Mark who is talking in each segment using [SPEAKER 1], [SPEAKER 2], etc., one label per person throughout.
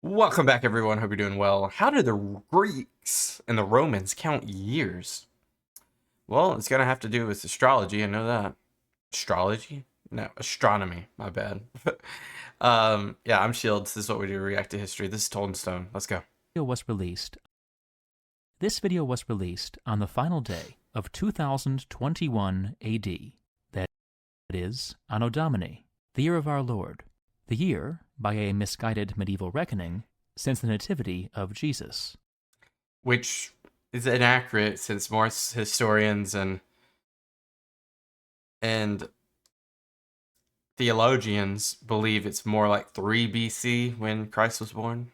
[SPEAKER 1] Welcome back, everyone. Hope you're doing well. How did the Greeks and the Romans count years? Well, it's gonna have to do with astrology. I know that. Astrology? No, astronomy. My bad. Yeah, I'm Shields. This is what we do. React to history. This is toldinstone. Let's go.
[SPEAKER 2] Was released. This video was released on the final day of 2021 AD, that is, Anno Domini, the year of our Lord, the year, by a misguided medieval reckoning, since the nativity of Jesus.
[SPEAKER 1] Which is inaccurate since most historians and theologians believe it's more like 3 BC when Christ was born.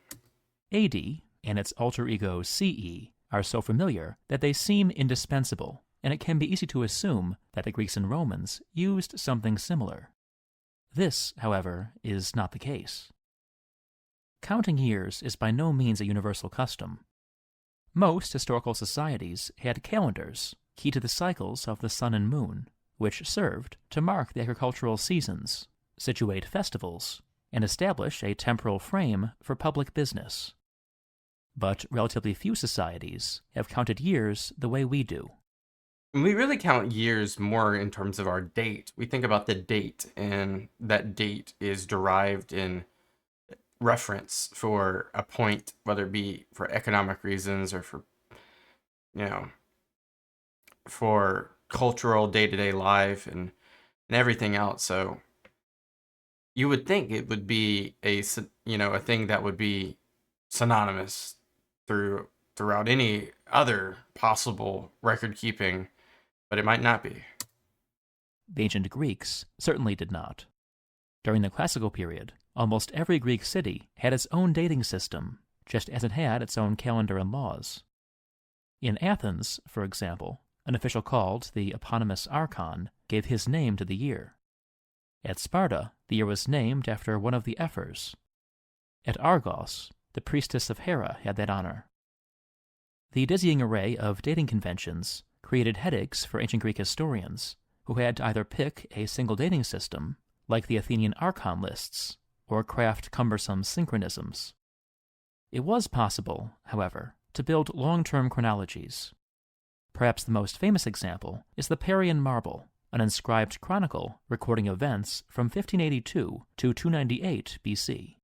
[SPEAKER 2] AD and its alter ego CE are so familiar that they seem indispensable, and it can be easy to assume that the Greeks and Romans used something similar. This, however, is not the case. Counting years is by no means a universal custom. Most historical societies had calendars key to the cycles of the sun and moon, which served to mark the agricultural seasons, situate festivals, and establish a temporal frame for public business. But relatively few societies have counted years the way we do.
[SPEAKER 1] We really count years more in terms of our date. We think about the date, and that date is derived in reference for a point, whether it be for economic reasons or for, for cultural day-to-day life and everything else. So you would think it would be a thing that would be synonymous throughout any other possible record keeping, but it might not be.
[SPEAKER 2] The ancient Greeks certainly did not. During the classical period, almost every Greek city had its own dating system, just as it had its own calendar and laws. In Athens, for example, an official called the eponymous archon gave his name to the year. At Sparta, the year was named after one of the ephors. At Argos, the priestess of Hera had that honor. The dizzying array of dating conventions created headaches for ancient Greek historians, who had to either pick a single dating system, like the Athenian archon lists, or craft cumbersome synchronisms. It was possible, however, to build long-term chronologies. Perhaps the most famous example is the Parian marble, an inscribed chronicle recording events from 1582 to 298 BC.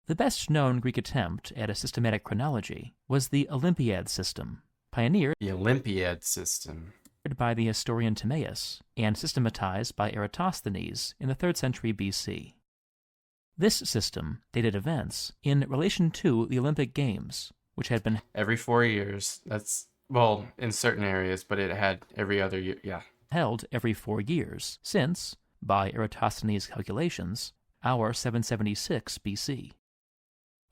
[SPEAKER 2] The best-known Greek attempt at a systematic chronology was the Olympiad system, pioneered
[SPEAKER 1] The Olympiad system.
[SPEAKER 2] by the historian Timaeus and systematized by Eratosthenes in the 3rd century BC. This system dated events in relation to the Olympic Games, which had been
[SPEAKER 1] Every 4 years. That's, well, in certain areas, but it had every other year. Yeah.
[SPEAKER 2] held every 4 years since, by Eratosthenes' calculations, our 776 BC.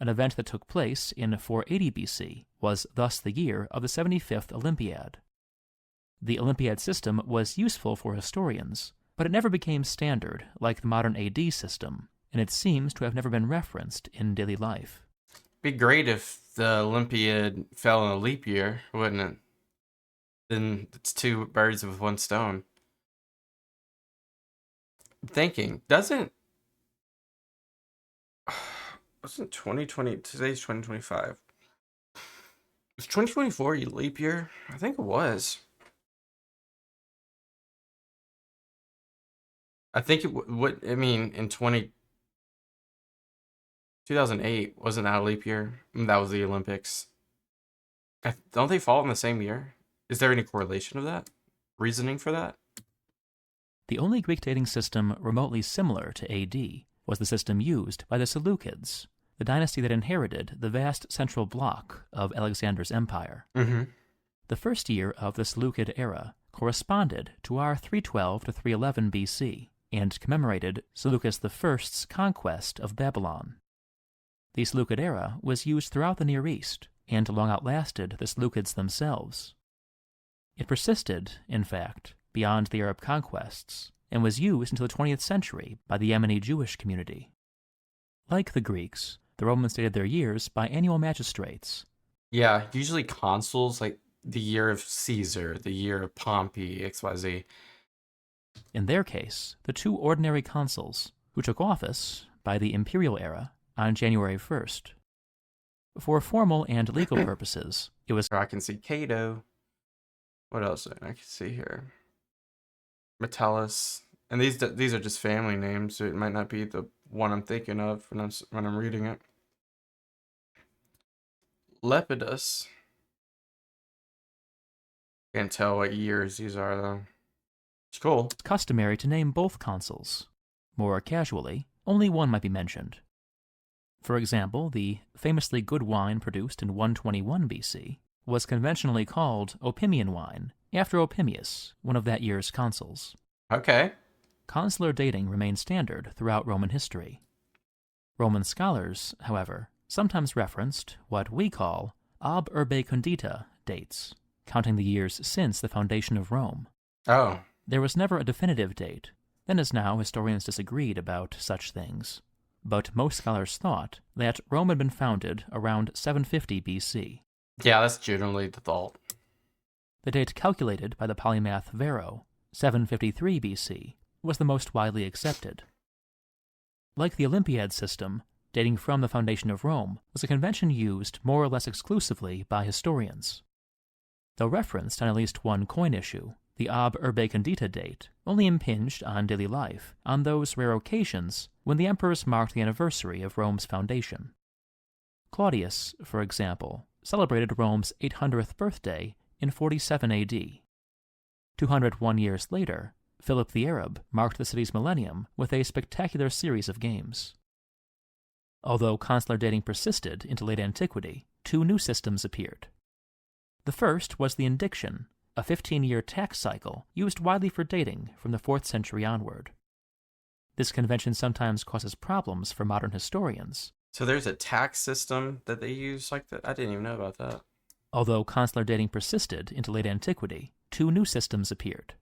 [SPEAKER 2] An event that took place in 480 BC was thus the year of the 75th Olympiad. The Olympiad system was useful for historians, but it never became standard like the modern AD system, and it seems to have never been referenced in daily life.
[SPEAKER 1] Be great if the Olympiad fell in a leap year, wouldn't it? Then it's two birds with one stone. I'm thinking, wasn't 2020, today's 2025. Was 2024 a leap year? I think it was. I think it would, I mean, in 2008, wasn't that a leap year? That was the Olympics. Don't they fall in the same year? Is there any correlation of that? Reasoning for that?
[SPEAKER 2] The only Greek dating system remotely similar to AD was the system used by the Seleucids, the dynasty that inherited the vast central block of Alexander's empire.
[SPEAKER 1] Mm-hmm.
[SPEAKER 2] The first year of the Seleucid era corresponded to our 312 to 311 BC and commemorated Seleucus I's conquest of Babylon. The Seleucid era was used throughout the Near East and long outlasted the Seleucids themselves. It persisted, in fact, beyond the Arab conquests and was used until the 20th century by the Yemeni Jewish community. Like the Greeks, the Romans dated their years by annual magistrates.
[SPEAKER 1] Yeah, usually consuls, like the year of Caesar, the year of Pompey, XYZ.
[SPEAKER 2] In their case, the two ordinary consuls, who took office by the imperial era on January 1st. For formal and legal purposes, it was
[SPEAKER 1] I can see Cato. What else I can see here? Metellus. And these are just family names, so it might not be the one I'm thinking of when I'm reading it. Lepidus. Can't tell what years these are, though. It's cool.
[SPEAKER 2] customary to name both consuls. More casually, only one might be mentioned. For example, the famously good wine produced in 121 BC was conventionally called Opimian wine, after Opimius, one of that year's consuls.
[SPEAKER 1] Okay.
[SPEAKER 2] Consular dating remained standard throughout Roman history. Roman scholars, however, sometimes referenced what we call Urbe Condita dates, counting the years since the foundation of Rome.
[SPEAKER 1] Oh.
[SPEAKER 2] There was never a definitive date. Then as now, historians disagreed about such things. But most scholars thought that Rome had been founded around 750 BC.
[SPEAKER 1] Yeah, that's generally the thought.
[SPEAKER 2] The date calculated by the polymath Varro, 753 BC, was the most widely accepted. Like the Olympiads system, dating from the foundation of Rome was a convention used more or less exclusively by historians. Though referenced on at least one coin issue, the Urbe Condita date only impinged on daily life on those rare occasions when the emperors marked the anniversary of Rome's foundation. Claudius, for example, celebrated Rome's 800th birthday in 47 AD. 201 years later, Philip the Arab marked the city's millennium with a spectacular series of games. Although consular dating persisted into late antiquity, two new systems appeared. The first was the indiction, a 15-year tax cycle used widely for dating from the 4th century onward. This convention sometimes causes problems for modern historians.
[SPEAKER 1] So there's a tax system that they use like that? I didn't even know about that.
[SPEAKER 2] Although consular dating persisted into late antiquity, two new systems appeared.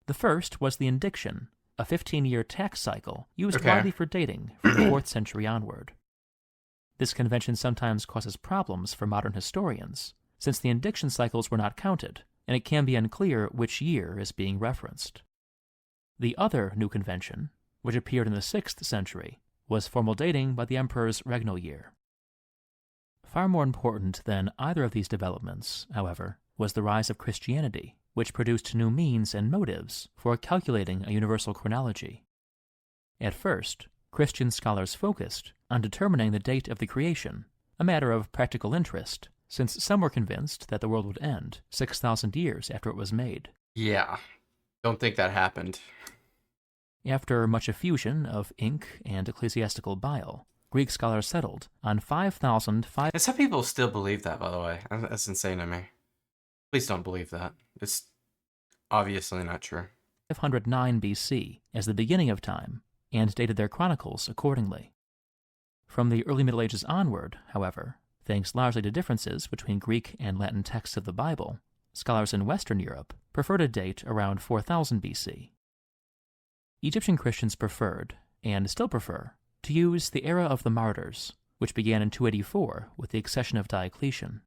[SPEAKER 2] The first was the indiction, a 15-year tax cycle used widely for dating from the 4th century onward. This convention sometimes causes problems for modern historians, since the indiction cycles were not counted, and it can be unclear which year is being referenced. The other new convention, which appeared in the 6th century, was formal dating by the emperor's regnal year. Far more important than either of these developments, however, was the rise of Christianity, which produced new means and motives for calculating a universal chronology. At first, Christian scholars focused on determining the date of the creation, a matter of practical interest, since some were convinced that the world would end 6,000 years after it was made.
[SPEAKER 1] Yeah, don't think that happened.
[SPEAKER 2] After much effusion of ink and ecclesiastical bile, Greek scholars settled on 5,005.
[SPEAKER 1] And some people still believe that, by the way. That's insane to me. Please don't believe that. It's obviously not true.
[SPEAKER 2] 509 BC as the beginning of time, and dated their chronicles accordingly. From the early Middle Ages onward, however, thanks largely to differences between Greek and Latin texts of the Bible, scholars in Western Europe preferred a date around 4000 BC. Egyptian Christians preferred, and still prefer, to use the era of the martyrs, which began in 284 with the accession of Diocletian.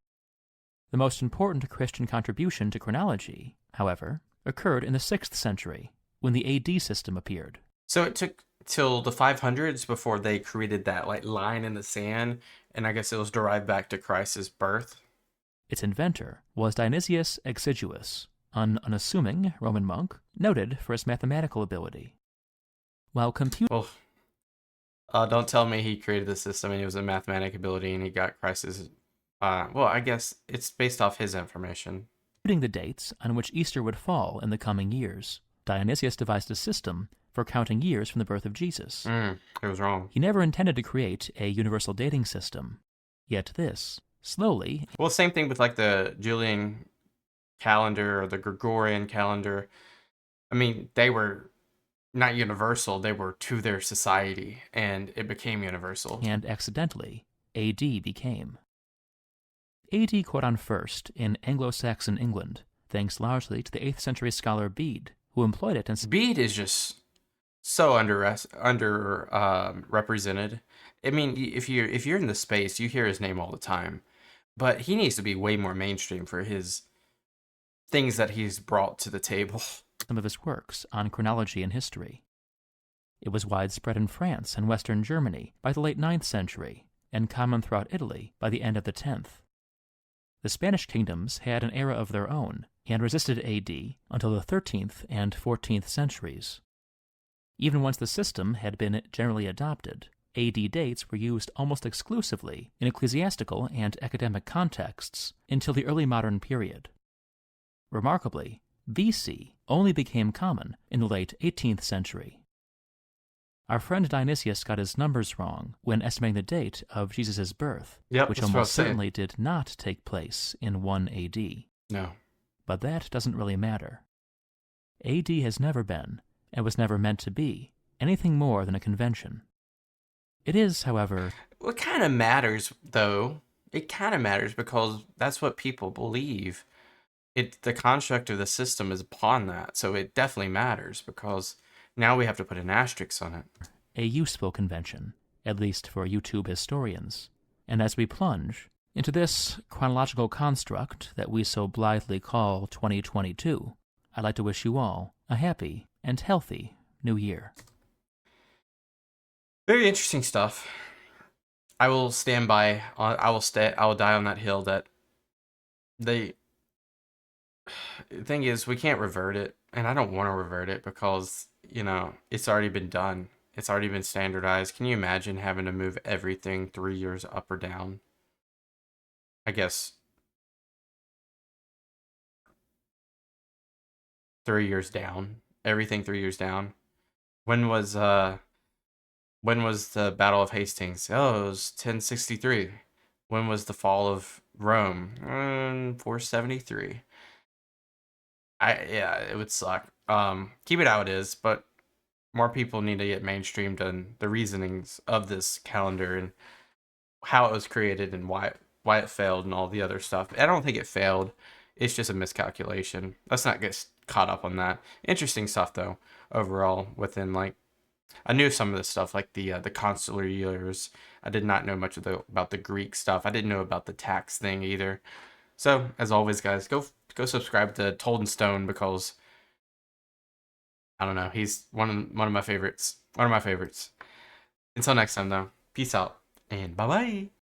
[SPEAKER 2] The most important Christian contribution to chronology, however, occurred in the 6th century, when the AD system appeared.
[SPEAKER 1] So it took till the 500s before they created that line in the sand, and I guess it was derived back to Christ's birth.
[SPEAKER 2] Its inventor was Dionysius Exiguus, an unassuming Roman monk noted for his mathematical ability. While
[SPEAKER 1] Well, don't tell me he created the system and it was a mathematic ability and he got Christ's. Well, I guess it's based off his information.
[SPEAKER 2] Computing the dates on which Easter would fall in the coming years, Dionysius devised a system for counting years from the birth of Jesus.
[SPEAKER 1] It was wrong.
[SPEAKER 2] He never intended to create a universal dating system. Yet this, slowly...
[SPEAKER 1] Well, same thing with the Julian calendar or the Gregorian calendar. I mean, they were not universal, they were to their society, and it became universal.
[SPEAKER 2] And accidentally, AD became. AD caught on first in Anglo-Saxon England, thanks largely to the 8th century scholar Bede, who employed it in...
[SPEAKER 1] Bede is just so represented. I mean, if you're in the space, you hear his name all the time, but he needs to be way more mainstream for his things that he's brought to the table.
[SPEAKER 2] Some of his works on chronology and history. It was widespread in France and Western Germany by the late 9th century, and common throughout Italy by the end of the 10th. The Spanish kingdoms had an era of their own and resisted AD until the 13th and 14th centuries. Even once the system had been generally adopted, AD dates were used almost exclusively in ecclesiastical and academic contexts until the early modern period. Remarkably, BC only became common in the late 18th century. Our friend Dionysius got his numbers wrong when estimating the date of Jesus' birth,
[SPEAKER 1] Yep,
[SPEAKER 2] which
[SPEAKER 1] that's what I was
[SPEAKER 2] almost
[SPEAKER 1] saying.
[SPEAKER 2] certainly did not take place in 1 AD.
[SPEAKER 1] No.
[SPEAKER 2] But that doesn't really matter. AD has never been, and was never meant to be, anything more than a convention. It is, however...
[SPEAKER 1] Well, it kind of matters, though. It kind of matters because that's what people believe. The construct of the system is upon that, so it definitely matters because now we have to put an asterisk on it.
[SPEAKER 2] a useful convention, at least for YouTube historians. And as we plunge into this chronological construct that we so blithely call 2022, I'd like to wish you all a happy and healthy New Year.
[SPEAKER 1] Very interesting stuff. I will stand by. I will die on that hill that the thing is we can't revert it, and I don't want to revert it because it's already been done. It's already been standardized. Can you imagine having to move everything 3 years up or down? I guess 3 years down. Everything 3 years down. When was the Battle of Hastings? Oh, it was 1063. When was the fall of Rome? 473. Yeah, it would suck. Keep it how it is, but more people need to get mainstreamed on the reasonings of this calendar and how it was created and why it failed and all the other stuff. I don't think it failed. It's just a miscalculation. Let's not get caught up on that. Interesting stuff though, overall. Within I knew some of this stuff, like the consular years. I did not know much about the Greek stuff. I didn't know about the tax thing either. So as always, guys, go subscribe to toldinstone because I don't know. He's one of my favorites. One of my favorites. Until next time, though. Peace out and bye bye.